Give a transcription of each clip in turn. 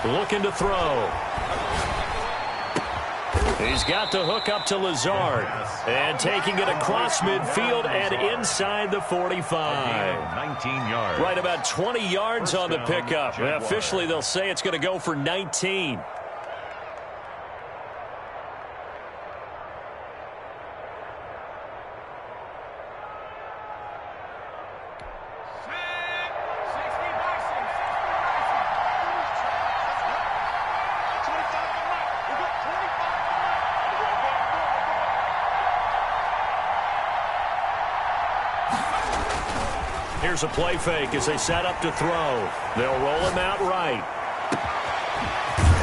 looking to throw. He's got the hook up to Lazard. And taking it across midfield and inside the 45. 19 yards. Right about 20 yards on the pickup. Officially, they'll say it's going to go for 19. Here's a play fake as they set up to throw. They'll roll him out right.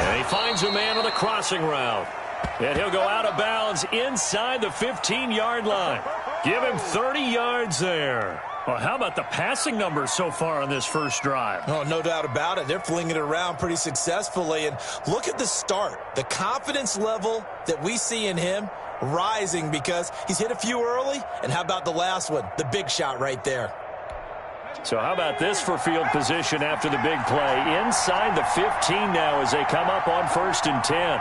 And he finds a man on the crossing route. And he'll go out of bounds inside the 15-yard line. Give him 30 yards there. Well, how about the passing numbers so far on this first drive? Oh, no doubt about it. They're flinging it around pretty successfully. And look at the start. The confidence level that we see in him rising because he's hit a few early. And how about the last one? The big shot right there. So how about this for field position after the big play? Inside the 15 now as they come up on 1st and 10.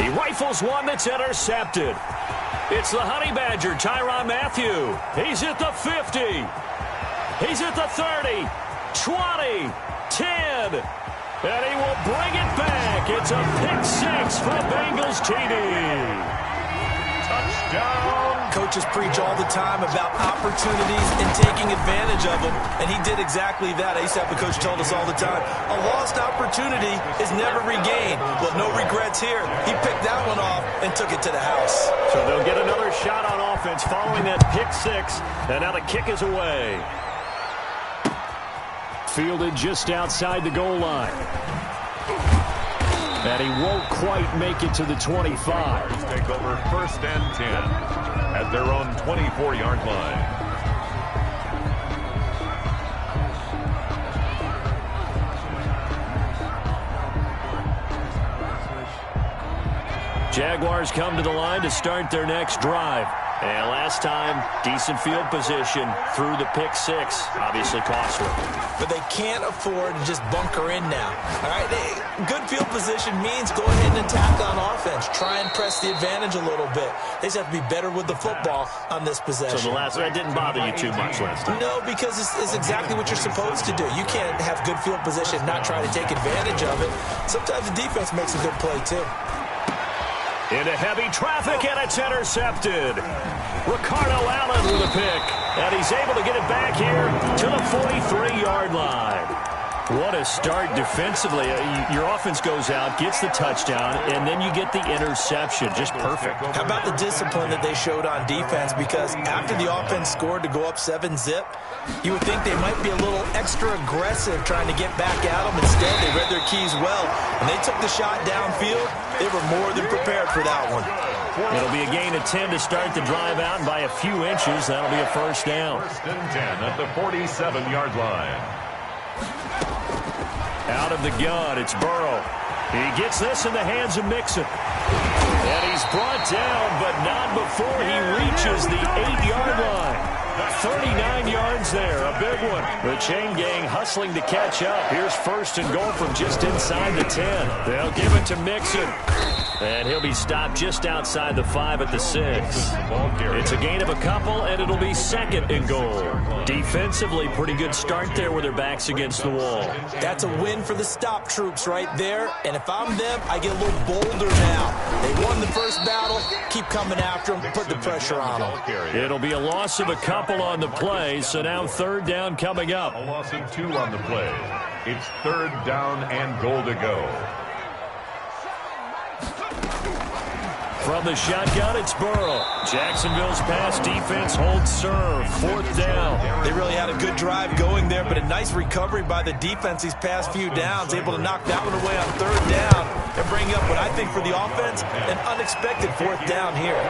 He rifles one that's intercepted. It's the Honey Badger, Tyrann Mathieu. He's at the 50. He's at the 30. 20, 10, and he will bring it back. It's a pick six for a Bengals TD. Touchdown. Coaches preach all the time about opportunities and taking advantage of them, and he did exactly that. I used to have a coach told us all the time, a lost opportunity is never regained. Well, no regrets here. He picked that one off and took it to the house. So they'll get another shot on offense following that pick six, and now the kick is away. Fielded just outside the goal line. And he won't quite make it to the 25. Take over 1st and 10 at their own 24-yard line. Jaguars come to the line to start their next drive. And last time, decent field position through the pick six. Obviously costly. But they can't afford to just bunker in now. All right, good field position means go ahead and attack on offense. Try and press the advantage a little bit. They just have to be better with the football on this possession. So that didn't bother you too much last time? No, because it's exactly what you're supposed to do. You can't have good field position and not try to take advantage of it. Sometimes the defense makes a good play, too. Into heavy traffic, and it's intercepted. Ricardo Allen with a pick, and he's able to get it back here to the 43-yard line. What a start defensively. Your offense goes out, gets the touchdown, and then you get the interception. Just perfect. How about the discipline that they showed on defense? Because after the offense scored to go up 7-zip, you would think they might be a little extra aggressive trying to get back at them. Instead, they read their keys well. When they took the shot downfield, they were more than prepared for that one. It'll be a gain of 10 to start the drive out, and by a few inches, that'll be a first down. 1st and 10 at the 47-yard line. Out of the gun, it's Burrow. He gets this in the hands of Mixon. And he's brought down, but not before he reaches the 8-yard line. 39 yards there, a big one. The chain gang hustling to catch up. Here's 1st and goal from just inside the 10. They'll give it to Mixon. And he'll be stopped just outside the 5 at the 6. It's a gain of a couple, and it'll be 2nd and goal. Defensively, pretty good start there with their backs against the wall. That's a win for the stop troops right there. And if I'm them, I get a little bolder now. They won the first battle. Keep coming after them. Put the pressure on them. It'll be a loss of a couple on the play, so now 3rd down coming up. A loss of 2 on the play. It's 3rd down and goal to go. From the shotgun, it's Burrow. Jacksonville's pass defense holds serve. 4th down. They really had a good drive going there, but a nice recovery by the defense these past few downs. Able to knock that one away on 3rd down and bring up what I think for the offense, an unexpected 4th down here.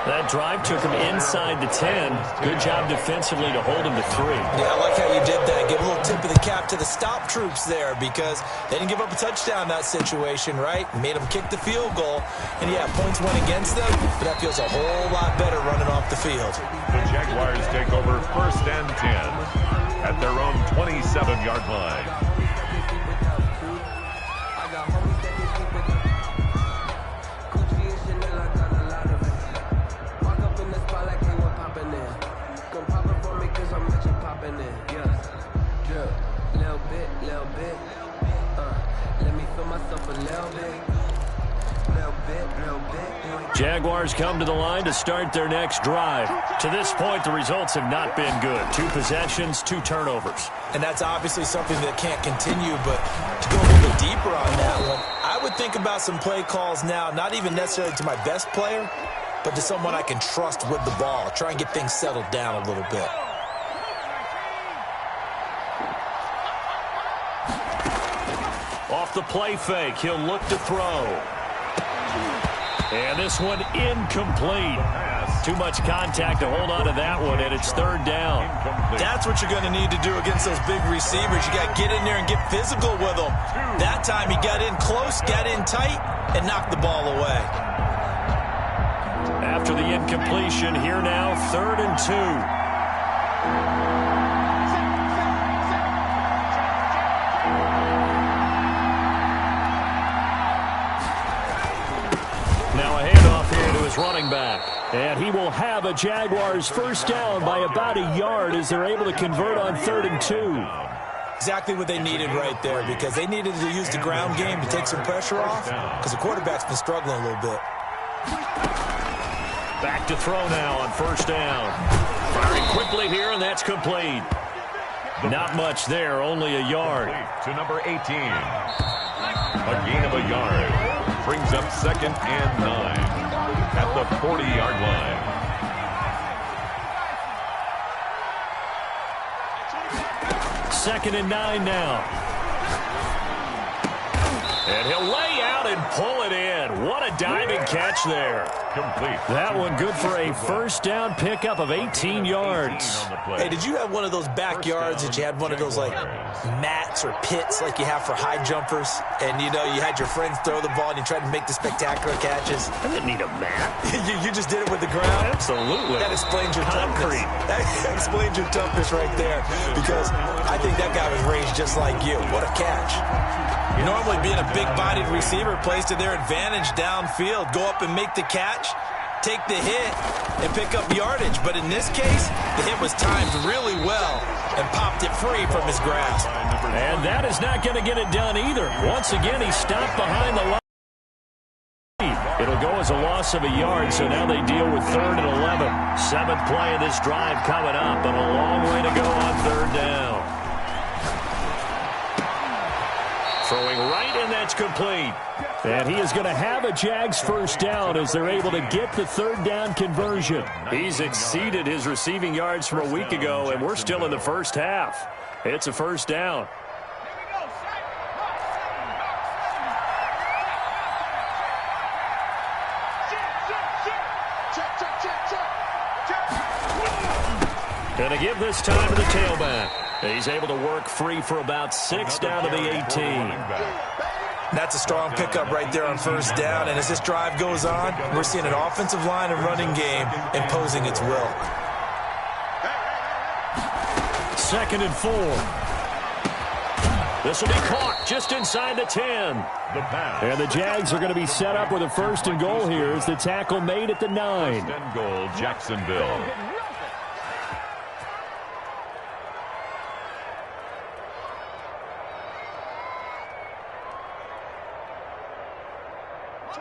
That drive took him inside the 10. Good job defensively to hold him to 3. Yeah, I like how you did that. Give a little tip of the cap to the stop troops there because they didn't give up a touchdown in that situation, right? Made them kick the field goal. And, yeah, points went against them, but that feels a whole lot better running off the field. The Jaguars take over 1st and 10 at their own 27-yard line. Jaguars come to the line to start their next drive. To this point, the results have not been good. 2 possessions, 2 turnovers. And that's obviously something that can't continue, but to go a little bit deeper on that one, I would think about some play calls now, not even necessarily to my best player, but to someone I can trust with the ball. Try and get things settled down a little bit. Off the play fake, he'll look to throw. And this one incomplete. Too much contact to hold on to that one, and it's 3rd down. That's what you're going to need to do against those big receivers. You got to get in there and get physical with them. That time he got in close, got in tight, and knocked the ball away. After the incompletion, here now, 3rd and 2. Running back, and he will have a Jaguars 1st down by about a yard as they're able to convert on 3rd and 2. Exactly what they needed right there because they needed to use the ground game to take some pressure off because the quarterback's been struggling a little bit. Back to throw now on 1st down. Firing quickly here, and that's complete. Not much there, only a yard. To number 18. A gain of a yard. Brings up 2nd and 9. At the 40-yard line. 2nd and 9 now. And he'll lay out and pull it in. What a diving catch there. Complete. That one good for a 1st down pickup of 18 yards. Hey, did you have one of those backyards that you had one of those, like, mats or pits like you have for high jumpers? And, you know, you had your friends throw the ball and you tried to make the spectacular catches? I didn't need a mat. you just did it with the ground? Absolutely. That explains your toughness. That explains your toughness right there because I think that guy was raised just like you. What a catch. Normally being a big-bodied receiver plays to their advantage downfield. Go up and make the catch, take the hit, and pick up yardage. But in this case, the hit was timed really well and popped it free from his grasp. And that is not going to get it done either. Once again, he stopped behind the line. It'll go as a loss of a yard, so now they deal with 3rd and 11. 7th play of this drive coming up, and a long way to go on 3rd down. Throwing right, and that's complete. And he is going to have a Jags 1st down as they're able to get the 3rd down conversion. He's exceeded his receiving yards from a week ago, and we're still in the 1st half. It's a 1st down. Going to give this time to the tailback. He's able to work free for about 6 down to the 18. That's a strong pickup right there on 1st down. And as this drive goes on, we're seeing an offensive line and running game imposing its will. 2nd and 4. This will be caught just inside the 10. And the Jags are going to be set up with a 1st and goal here as the tackle made at the 9. 1st and goal, Jacksonville.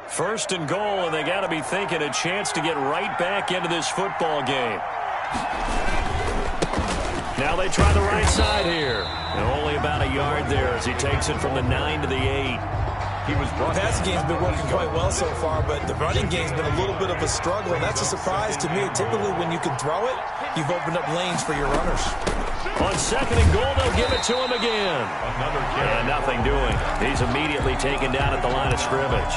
First and goal, and they got to be thinking a chance to get right back into this football game. Now they try the right side here. And only about a yard there as he takes it from the 9 to the 8. The passing game's been working quite well so far, but the running game's been a little bit of a struggle, and that's a surprise to me. Typically, when you can throw it, you've opened up lanes for your runners. On 2nd and goal, they'll give it to him again. And nothing doing. He's immediately taken down at the line of scrimmage.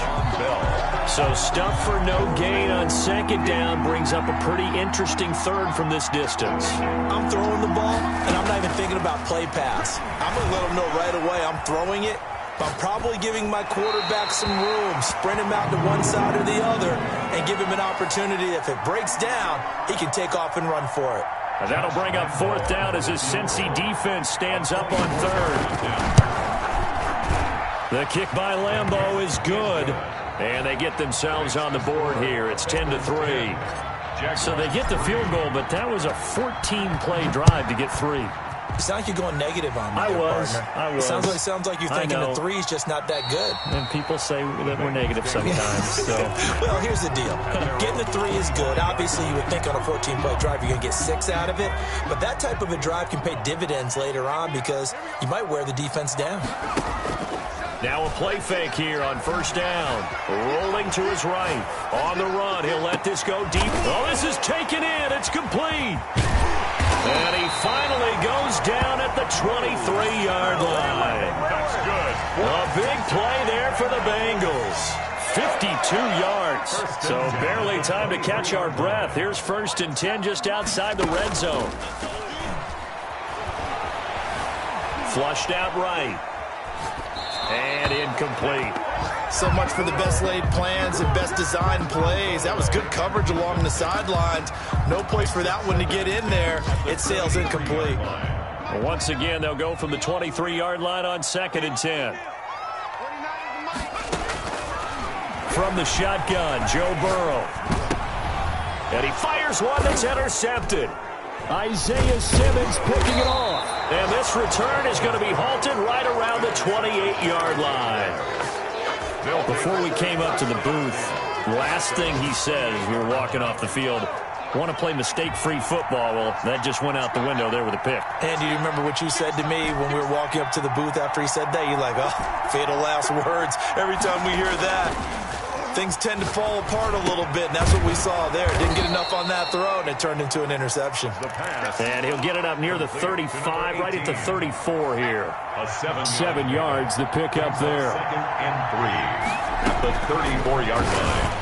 So stuff for no gain on second down brings up a pretty interesting third from this distance. I'm throwing the ball, and I'm not even thinking about play pass. I'm going to let them know right away I'm throwing it, but I'm probably giving my quarterback some room, sprint him out to one side or the other, and give him an opportunity. If it breaks down, he can take off and run for it. And that'll bring up fourth down as his Cincy defense stands up on third. The kick by Lambeau is good. And they get themselves on the board here. It's 10-3. So they get the field goal, but that was a 14-play drive to get 3. You sound like you're going negative on me. I was. It sounds like you're thinking the 3 is just not that good. And people say that we're negative sometimes. So. Well, here's the deal. Getting the 3 is good. Obviously, you would think on a 14-play drive you're going to get 6 out of it. But that type of a drive can pay dividends later on because you might wear the defense down. Now a play fake here on first down. Rolling to his right. On the run, he'll let this go deep. Oh, this is taken in. It's complete. And he finally goes down at the 23-yard line. That's good. A big play there for the Bengals. 52 yards. So barely time to catch our breath. Here's 1st and 10 just outside the red zone. Flushed out right. And incomplete. So much for the best laid plans and best designed plays. That was good coverage along the sidelines. No place for that one to get in there. It sails incomplete. Once again, they'll go from the 23-yard line on 2nd and 10. From the shotgun, Joe Burrow. And he fires one that's intercepted. Isaiah Simmons picking it off. And this return is going to be halted right around the 28-yard line. Before we came up to the booth, last thing he said as we were walking off the field, want to play mistake-free football. Well, that just went out the window there with a pick. And do you remember what you said to me when we were walking up to the booth after he said that? You're like, oh, fatal last words. Every time we hear that, things tend to fall apart a little bit, and that's what we saw there. Didn't get enough on that throw, and it turned into an interception. And he'll get it up near the 35, right at the 34 here. 7 yards, the pick up there. 2nd and 3 at the 34-yard line.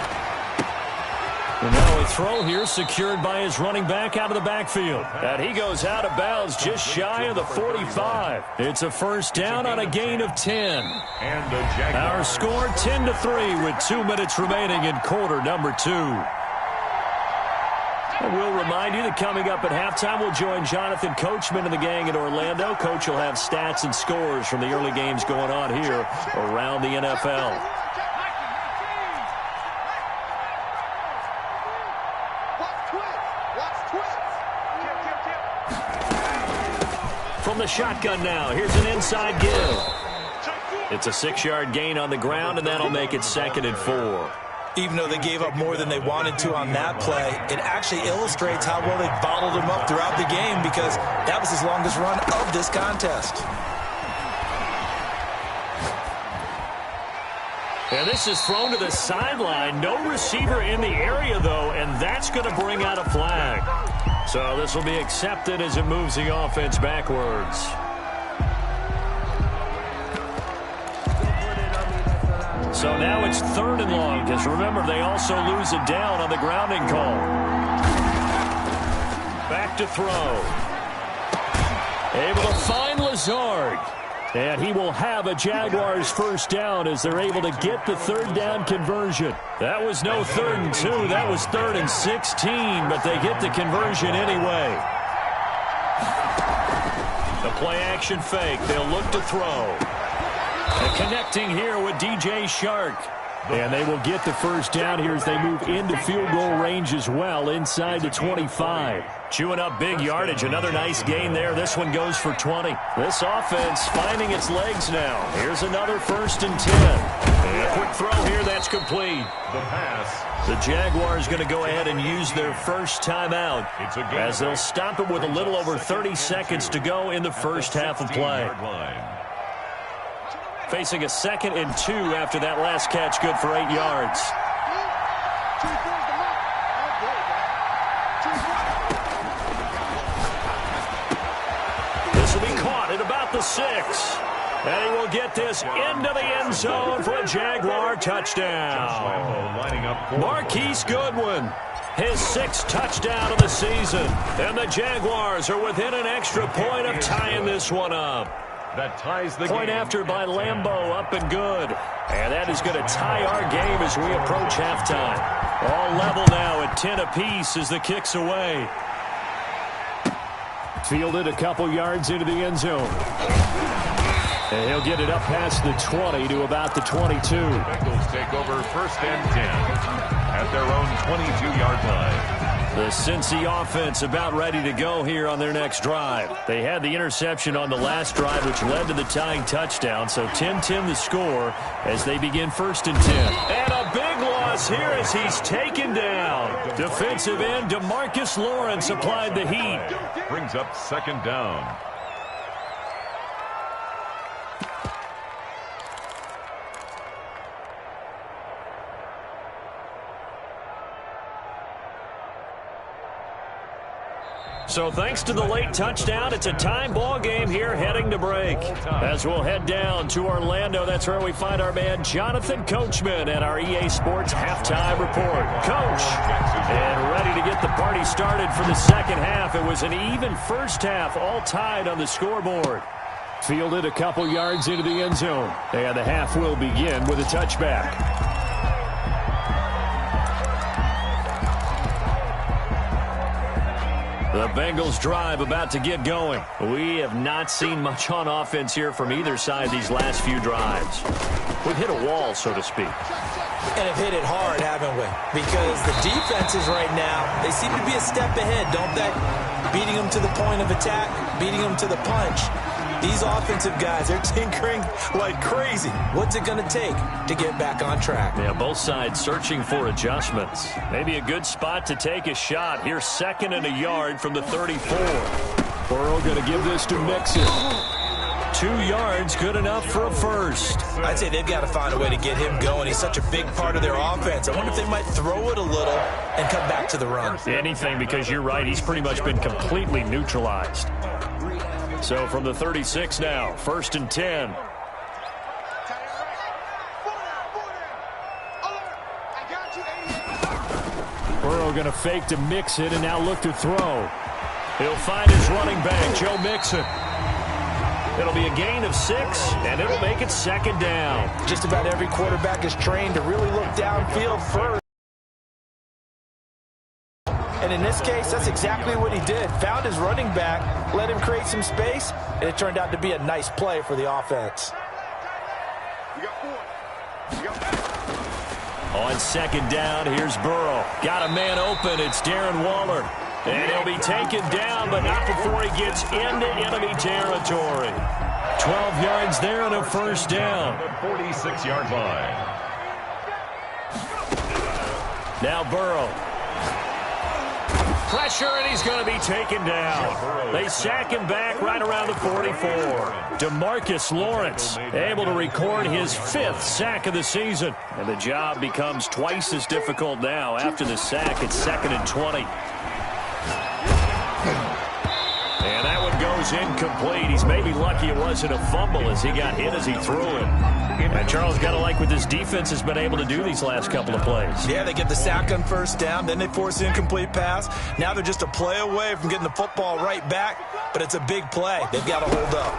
And now a throw here secured by his running back out of the backfield. And he goes out of bounds just shy of the 45. It's a first down on a gain of 10. And the Jags. Our score 10-3 with 2 minutes remaining in quarter number 2. And we'll remind you that coming up at halftime, we'll join Jonathan Coachman and the gang in Orlando. Coach will have stats and scores from the early games going on here around the NFL. From the shotgun now, here's an inside give. It's a 6-yard gain on the ground, and that'll make it 2nd and 4. Even though they gave up more than they wanted to on that play, it actually illustrates how well they bottled him up throughout the game because that was his longest run of this contest. And this is thrown to the sideline. No receiver in the area, though, and that's going to bring out a flag. So this will be accepted as it moves the offense backwards. So now it's 3rd and long, because remember, they also lose it down on the grounding call. Back to throw. Able to find Lazard. And he will have a Jaguars first down as they're able to get the 3rd down conversion. That was no 3rd and 2. That was 3rd and 16, but they get the conversion anyway. The play action fake. They'll look to throw. And connecting here with DJ Shark. And they will get the first down here as they move into field goal range as well, inside the 25. Chewing up big yardage. Another nice gain there. This one goes for 20. This offense finding its legs now. Here's another 1st and 10. And a quick throw here. That's complete. The pass. The Jaguars going to go ahead and use their first timeout as they'll stop it with a little over 30 seconds to go in the first half of play. Facing a 2nd and 2 after that last catch, good for 8 yards. This will be caught at about the 6. And he will get this into the end zone for a Jaguar touchdown. Marquise Goodwin, his 6th touchdown of the season. And the Jaguars are within an extra point of tying this one up. That ties the Point game. after by Lambeau, up and good. And that is going to tie our game as we approach halftime. All level now at 10 apiece as the kick's away. Fielded a couple yards into the end zone. And he'll get it up past the 20 to about the 22. Bengals take over 1st and 10 at their own 22-yard line. The Cincy offense about ready to go here on their next drive. They had the interception on the last drive, which led to the tying touchdown. So 10-10 the score as they begin 1st and 10. And a big loss here as he's taken down. Defensive end DeMarcus Lawrence applied the heat. Brings up 2nd down. So thanks to the late touchdown, it's a time ball game here heading to break. As we'll head down to Orlando, that's where we find our man Jonathan Coachman at our EA Sports Halftime Report. Coach, and ready to get the party started for the second half. It was an even first half, all tied on the scoreboard. Fielded a couple yards into the end zone. And the half will begin with a touchback. The Bengals drive about to get going. We have not seen much on offense here from either side these last few drives. We've hit a wall, so to speak. And have hit it hard, haven't we? Because the defenses right now, they seem to be a step ahead, don't they? Beating them to the point of attack, beating them to the punch. These offensive guys, they're tinkering like crazy. What's it going to take to get back on track? Yeah, both sides searching for adjustments. Maybe a good spot to take a shot. Here's 2nd and a yard from the 34. Burrow going to give this to Mixon. 2 yards, good enough for a first. I'd say they've got to find a way to get him going. He's such a big part of their offense. I wonder if they might throw it a little and come back to the run. Anything, because you're right. He's pretty much been completely neutralized. So from the 36 now, 1st and 10. Burrow going to fake to Mixon and now look to throw. He'll find his running back, Joe Mixon. It'll be a gain of 6, and it'll make it 2nd down. Just about every quarterback is trained to really look downfield first. And in this case, that's exactly what he did. Found his running back, let him create some space, and it turned out to be a nice play for the offense. On 2nd down, here's Burrow. Got a man open. It's Darren Waller. And he'll be taken down, but not before he gets into enemy territory. 12 yards there and a first down. The 46-yard line. Now Burrow. Pressure, and he's going to be taken down. They sack him back right around the 44. DeMarcus Lawrence able to record his 5th sack of the season. And the job becomes twice as difficult now after the sack. It's 2nd and 20. And that one goes incomplete. He's maybe lucky it wasn't a fumble as he got hit as he threw it. And Charles, got to like what this defense has been able to do these last couple of plays. Yeah, they get the sack on first down, then they force the incomplete pass. Now they're just a play away from getting the football right back, but it's a big play. They've got to hold up.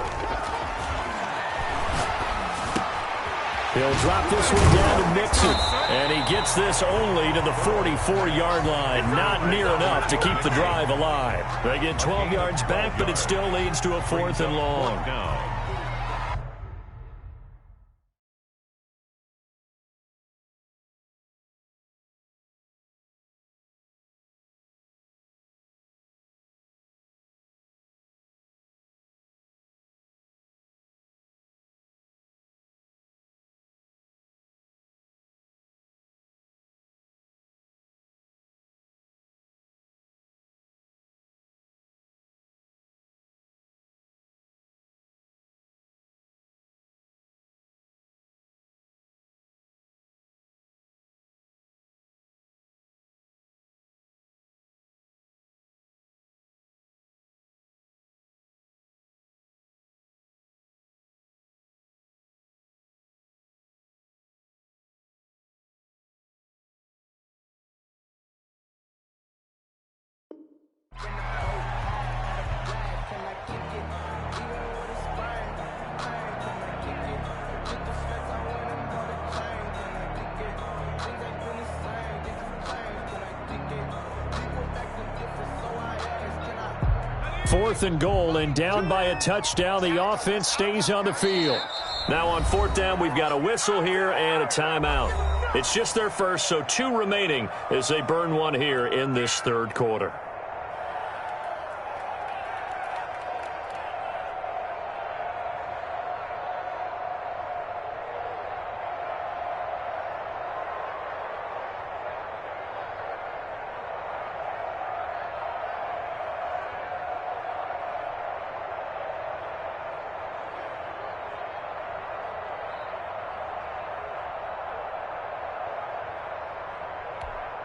He'll drop this one down to Mixon, and he gets this only to the 44-yard line. Not near enough to keep the drive alive. They get 12 yards back, but it still leads to a 4th and long. 4th and goal, and down by a touchdown. The offense stays on the field. Now on 4th down, we've got a whistle here and a timeout. It's just their first, so 2 remaining as they burn one here in this 3rd quarter.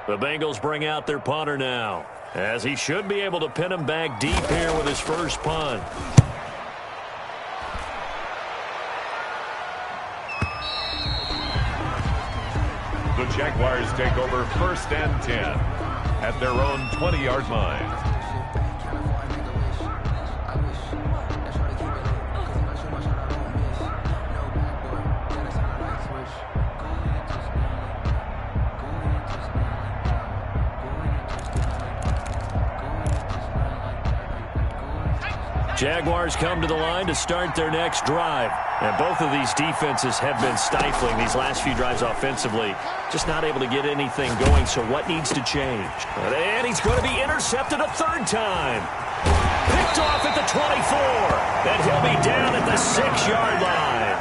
The Bengals bring out their punter now, as he should be able to pin him back deep here with his first punt. The Jaguars take over 1st and 10 at their own 20-yard line. Jaguars come to the line to start their next drive. And both of these defenses have been stifling these last few drives offensively. Just not able to get anything going, so what needs to change? And he's going to be intercepted a 3rd time. Picked off at the 24. And he'll be down at the 6-yard line.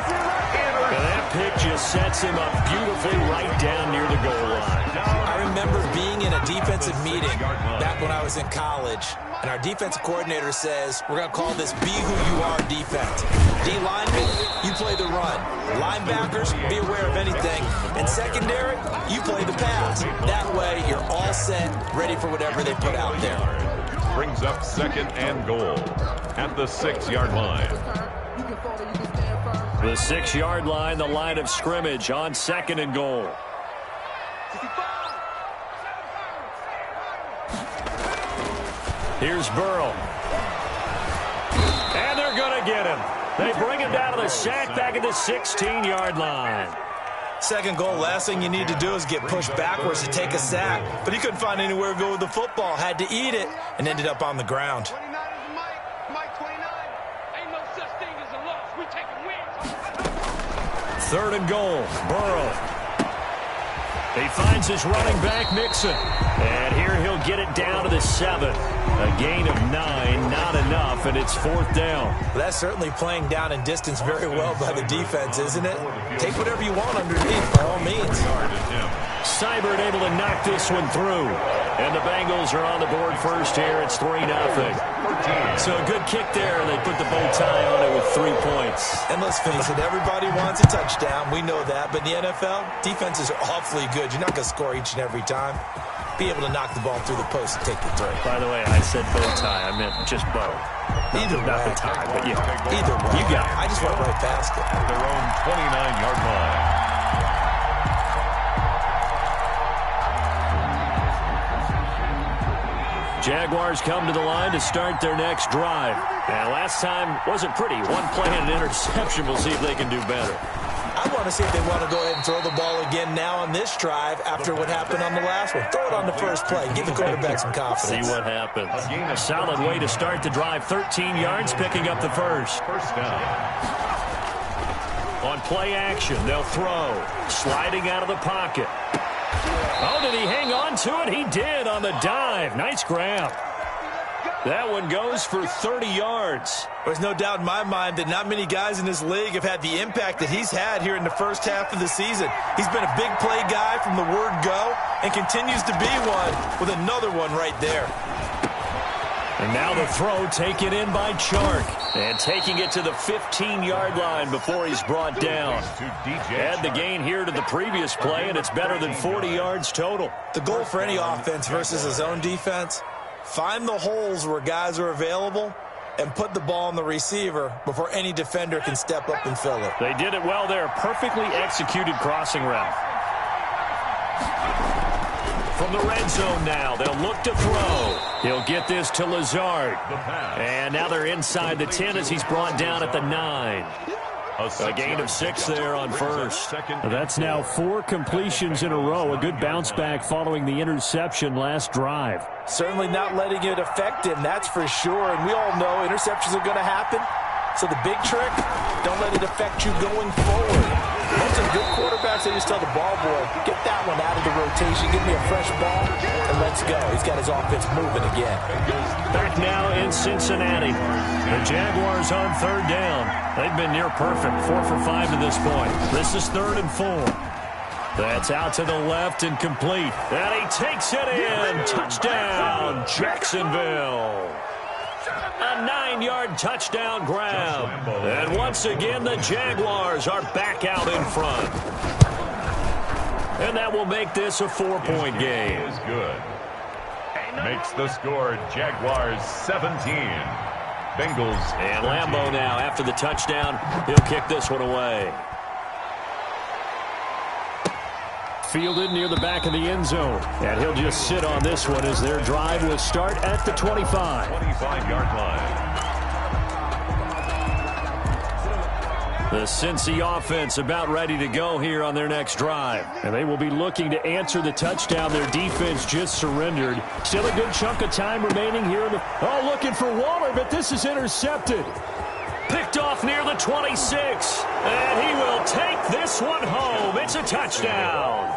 And that pick just sets him up beautifully right down near the goal line. I remember being in a defensive meeting back when I was in college, and our defensive coordinator says, we're going to call this Be Who You Are defense. D-linemen, you play the run. Linebackers, be aware of anything. And secondary, you play the pass. That way, you're all set, ready for whatever they put out there. Brings up 2nd and goal at the 6-yard line. The 6-yard line, the line of scrimmage on 2nd and goal. Here's Burrow. And they're going to get him. They bring him down to the sack back at the 16-yard line. 2nd goal, last thing you need to do is get pushed backwards to take a sack. But he couldn't find anywhere to go with the football. Had to eat it and ended up on the ground. 3rd and goal, Burrow. He finds his running back, Mixon. And here he'll get it down to the 7. A gain of 9, not enough, and it's 4th down. That's certainly playing down in distance very well by the defense, isn't it? Take whatever you want underneath, by all means. Seibert able to knock this one through. And the Bengals are on the board first here. It's 3-0. So a good kick there, and they put the bow tie on it with 3 points. And let's face it, everybody wants a touchdown. We know that. But in the NFL, defenses are awfully good. You're not going to score each and every time. Be able to knock the ball through the post and take the throw. By the way, I said bow tie. I meant just bow. Either not way. the tie, but yeah. Either way. You got it. I just went right past it. At their own 29-yard line. Jaguars come to the line to start their next drive. And last time wasn't pretty. 1 play and an interception. We'll see if they can do better. I want to see if they want to go ahead and throw the ball again now on this drive after what happened on the last one. Throw it on the first play. Give the quarterback some confidence. See what happens. A solid way to start the drive. 13 yards, picking up the first. First down. On play action, they'll throw. Sliding out of the pocket. Oh, did he hang on to it? He did on the dive. Nice grab. That one goes for 30 yards. There's no doubt in my mind that not many guys in this league have had the impact that he's had here in the first half of the season. He's been a big play guy from the word go and continues to be one with another one right there. And now the throw taken in by Chark. And taking it to the 15-yard line before he's brought down. Add the gain here to the previous play, and it's better than 40 yards total. The goal for any offense versus his own defense, find the holes where guys are available and put the ball on the receiver before any defender can step up and fill it. They did it well there. Perfectly executed crossing route. From the red zone now, they'll look to throw. He'll get this to Lazard. And now they're inside the 10 as he's brought down at the 9. A gain of 6 there on first. That's now 4 completions in a row. A good bounce back following the interception last drive. Certainly not letting it affect him, that's for sure. And we all know interceptions are going to happen. So the big trick, don't let it affect you going forward. Most of the good quarterbacks, they just tell the ball boy, get that one out of the rotation, give me a fresh ball, and let's go. He's got his offense moving again. Back now in Cincinnati. The Jaguars on 3rd down. They've been near perfect, 4 for 5 to this point. This is 3rd and 4. That's out to the left and complete. And he takes it in. Touchdown, Jacksonville. A 9-yard touchdown grab. And once again, the Jaguars are back out in front. And that will make this a 4-point game. Is good. Makes the score Jaguars 17. Bengals. And Lambeau now after the touchdown. He'll kick this one away. Fielded near the back of the end zone. And he'll just sit on this one as their drive will start at the 25. 25-yard line. The Cincy offense about ready to go here on their next drive. And they will be looking to answer the touchdown their defense just surrendered. Still a good chunk of time remaining here. Looking for Waller, but this is intercepted. Picked off near the 26. And he will take this one home. It's a touchdown.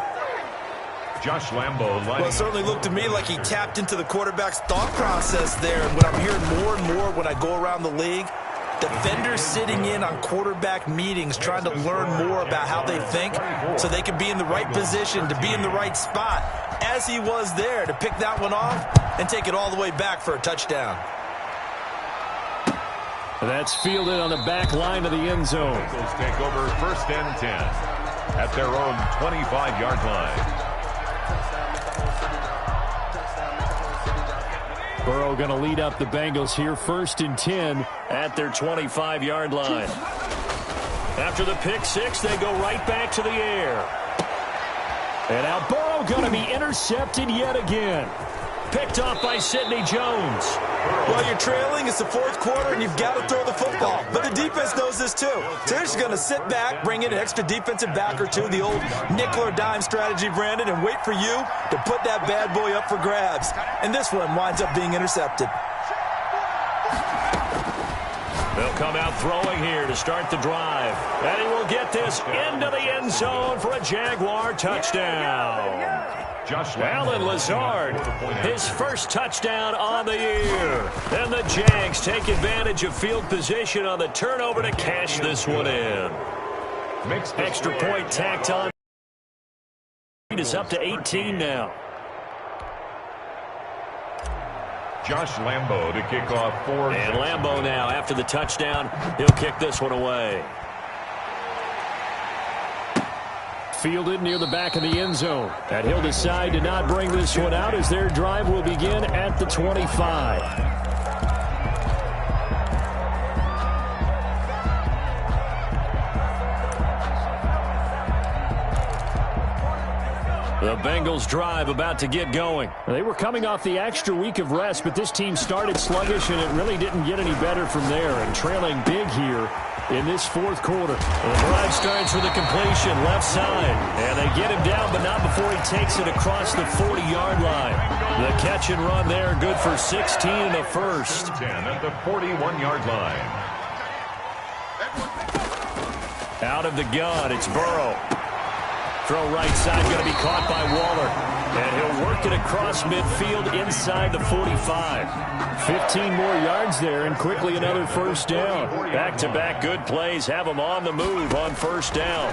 Josh Lambeau. Well, it certainly looked to me like he tapped into the quarterback's thought process there. And what I'm hearing more and more when I go around the league, defenders sitting in on quarterback meetings trying to learn more about how they think so they can be in the right position, to be in the right spot, as he was there, to pick that one off and take it all the way back for a touchdown. That's fielded on the back line of the end zone. Bengals take over 1st and 10 at their own 25-yard line. Burrow going to lead up the Bengals here, 1st and 10 at their 25-yard line. After the pick 6, they go right back to the air. And now Burrow going to be intercepted yet again. Picked off by Sidney Jones. Well, you're trailing. It's the 4th quarter, and you've got to throw the football. But the defense knows this, too. So they're just going to sit back, bring in an extra defensive back or two, the old nickel or dime strategy, Brandon, and wait for you to put that bad boy up for grabs. And this one winds up being intercepted. They'll come out throwing here to start the drive. And he will get this into the end zone for a Jaguar touchdown. Allen Lazard, his first touchdown on the year. And the Jags take advantage of field position on the turnover to cash this one in. Extra point tacked on. It is up to 18 now. Josh Lambeau to kick off 4. And Lambeau now after the touchdown. He'll kick this one away. Fielded near the back of the end zone. And he'll decide to not bring this one out as their drive will begin at the 25. The Bengals drive about to get going. They were coming off the extra week of rest, but this team started sluggish, and it really didn't get any better from there. And trailing big here in this 4th quarter. The drive starts with a completion left side. And they get him down, but not before he takes it across the 40-yard line. The catch and run there, good for 16 in the first. 10 at the 41-yard line. Out of the gun, it's Burrow. Throw right side, going to be caught by Waller. And he'll work it across midfield inside the 45. 15 more yards there, and quickly another first down. Back-to-back good plays have him on the move on first down.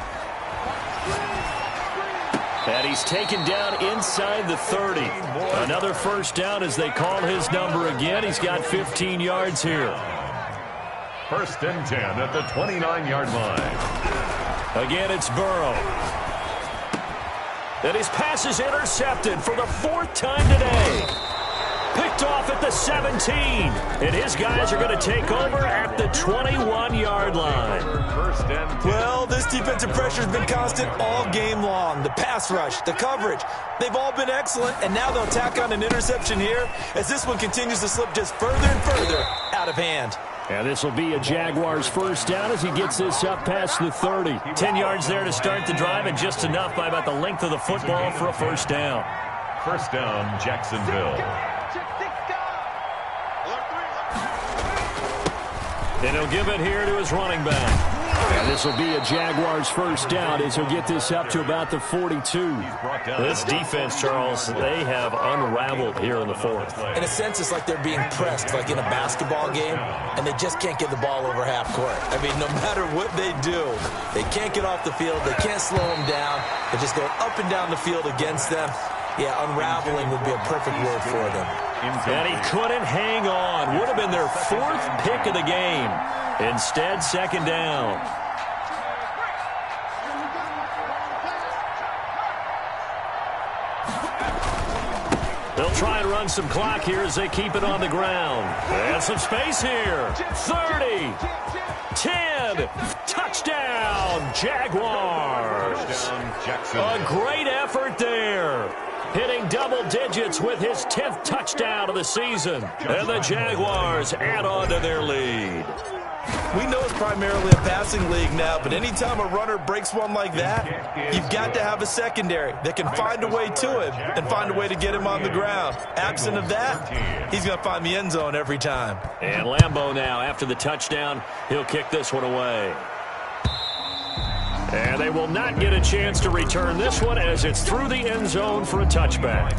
And he's taken down inside the 30. Another first down as they call his number again. He's got 15 yards here. 1st and 10 at the 29-yard line. Again, it's Burrow. And his pass is intercepted for the 4th time today. Picked off at the 17. And his guys are going to take over at the 21-yard line. Well, this defensive pressure has been constant all game long. The pass rush, the coverage, they've all been excellent. And now they'll tack on an interception here as this one continues to slip just further and further out of hand. And this will be a Jaguars first down as he gets this up past the 30. 10 yards there to start the drive, and just enough by about the length of the football for a first down. First down, Jacksonville. And he'll give it here to his running back. And this will be a Jaguars first down as he'll get this up to about the 42. This defense, Charles, they have unraveled here in the fourth. In a sense, it's like they're being pressed, like in a basketball game, and they just can't get the ball over half court. I mean, no matter what they do, they can't get off the field. They can't slow them down. They just go up and down the field against them. Yeah, unraveling would be a perfect word for them. And he couldn't hang on. Would have been their fourth pick of the game. Instead, second down. They'll try and run some clock here as they keep it on the ground. And some space here. 30. 10. Touchdown, Jaguars. A great effort there. Hitting double digits with his 10th touchdown of the season. And the Jaguars add on to their lead. We know it's primarily a passing league now, but anytime a runner breaks one like that, you've got to have a secondary that can find a way to him and find a way to get him on the ground. Absent of that, he's going to find the end zone every time. And Lambeau now, after the touchdown, he'll kick this one away. And they will not get a chance to return this one as it's through the end zone for a touchback.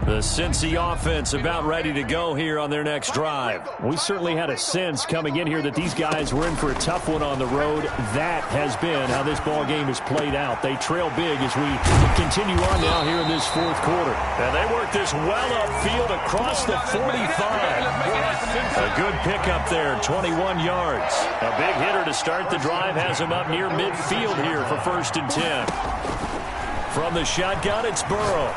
The Cincy offense about ready to go here on their next drive. We certainly had a sense coming in here that these guys were in for a tough one on the road. That has been how this ball game has played out. They trail big as we continue on now here in this fourth quarter. And they work this well upfield across the 45. A good pickup there, 21 yards. A big hitter to start the drive has him up near midfield here for 1st and 10. From the shotgun, it's Burrow.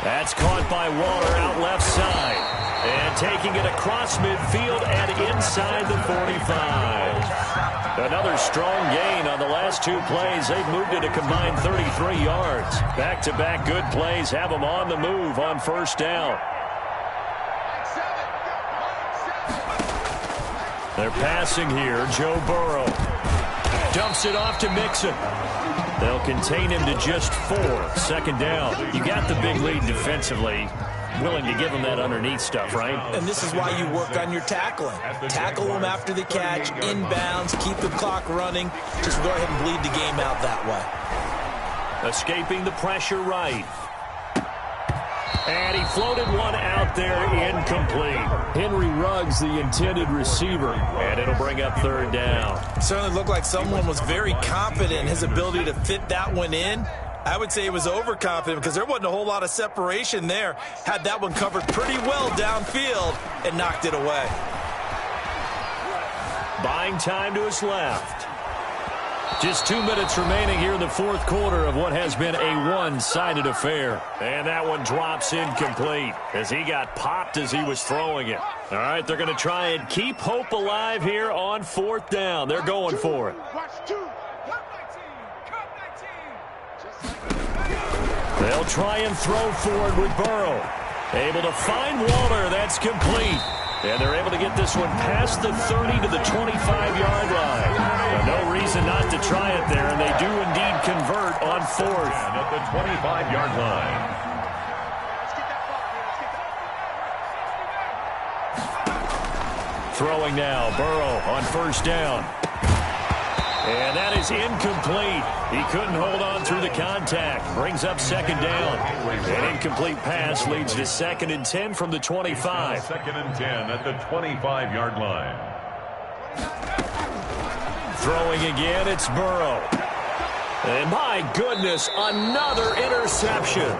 That's caught by Waller out left side. And taking it across midfield and inside the 45. Another strong gain on the last two plays. They've moved it a combined 33 yards. Back-to-back good plays have them on the move on first down. They're passing here. Joe Burrow dumps it off to Mixon. They'll contain him to just 4. Second down. You got the big lead defensively. Willing to give him that underneath stuff, right? And this is why you work on your tackling. Tackle them after the catch, inbounds, keep the clock running. Just go ahead and bleed the game out that way. Escaping the pressure right. And he floated one out there, incomplete. Henry Ruggs, the intended receiver. And it'll bring up third down. Certainly looked like someone was very confident in his ability to fit that one in. I would say he was overconfident because there wasn't a whole lot of separation there. Had that one covered pretty well downfield and knocked it away. Buying time to his left. Just 2 minutes remaining here in the fourth quarter of what has been a one-sided affair. And that one drops incomplete as he got popped as he was throwing it. All right, they're going to try and keep hope alive here on fourth down. They're going for it. They'll try and throw forward with Burrow. Able to find Waller. That's complete. And they're able to get this one past the 30 to the 25-yard line. No reason not to try it there, and they do indeed convert on fourth. And at the 25-yard line. Throwing now, Burrow on first down. And that is incomplete. He couldn't hold on through the contact. Brings up second down. An incomplete pass leads to 2nd and 10 from the 25. 2nd and 10 at the 25-yard line. Throwing again, it's Burrow. And my goodness, another interception.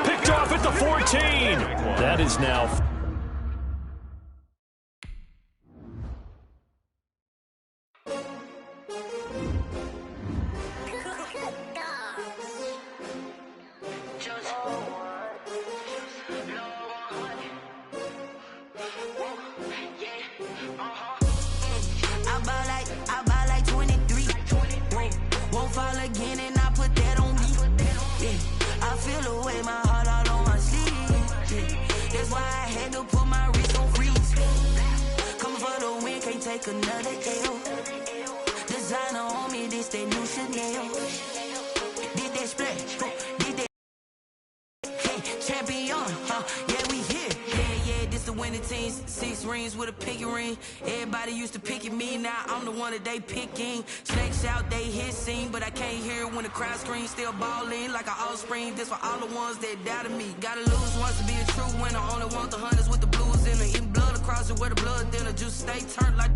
Picked off at the 14. That is now... Fall again and I put that on me. Yeah, I feel the way my heart can't take another L. Designer on me, this that new Chanel. Did that splash, did that champion, yeah, we here. Yeah, this the winning team. 6 rings with a pinky ring. Everybody used to pick at me, now I'm the one that they picking. Snakes out, they hit scene, but I can't hear it when the crowd screams. Still ballin' like an offspring. This for all the ones that doubted me. Gotta lose once to be a true winner. Only want the hunters with the blues in it. Eating blood across it where the blood dinner. Juice stay turned like,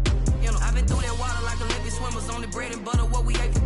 I've been through that water like Olympic swimmers. Only bread and butter, what we ate.